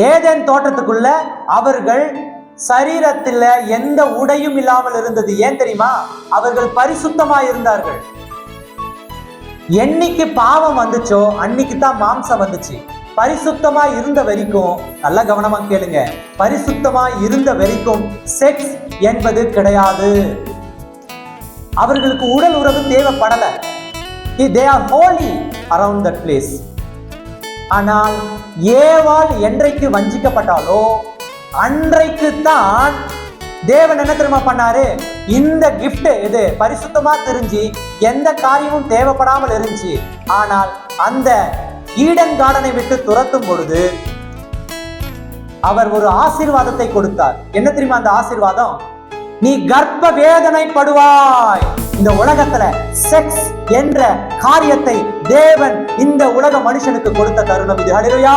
Eden தோட்டத்துக்குள்ள அவர்கள் சரீரத்தில் எந்த உடையும் இல்லாமல் இருந்தது. ஏன் தெரியுமா? அவர்கள் பரிசுத்தமா இருந்தார்கள். என்னைக்கு பாவம் வந்துச்சோ அன்னைக்கு தான் மாம்சம் வந்துச்சு. பரிசுத்தமா இருந்த வரைக்கும், நல்ல கவனமா கேளுங்க, பரிசுத்தமா இருந்த வரைக்கும் செக்ஸ் என்பது கிடையாது. அவர்களுக்கு உடல் உறவு தேவைப்படல. they are holy around that place. ஆனால் ஏவாள் என்றைக்கு வஞ்சிக்கப்பட்டாலோ அன்றைக்கு தான் தேவன் என்ன தெரியுமா பண்ணாரு? இந்த கிஃப்ட் இது பரிசுத்தமா தெரிஞ்சு எந்த காரியமும் தேவைப்படாமல் இருந்துச்சு. ஆனால் அந்த ஈடன் கார்டனை விட்டு துரத்தும் பொழுது அவர் ஒரு ஆசீர்வாதத்தை கொடுத்தார். என்ன தெரியுமா அந்த ஆசீர்வாதம்? நீ கர்ப்ப வேதனைப்படுவாய். இந்த உலகத்துல செக்ஸ் என்ற காரியத்தை தேவன் இந்த உலக மனுஷனுக்கு கொடுத்த தருணம் இது. ஹல்லேலூயா.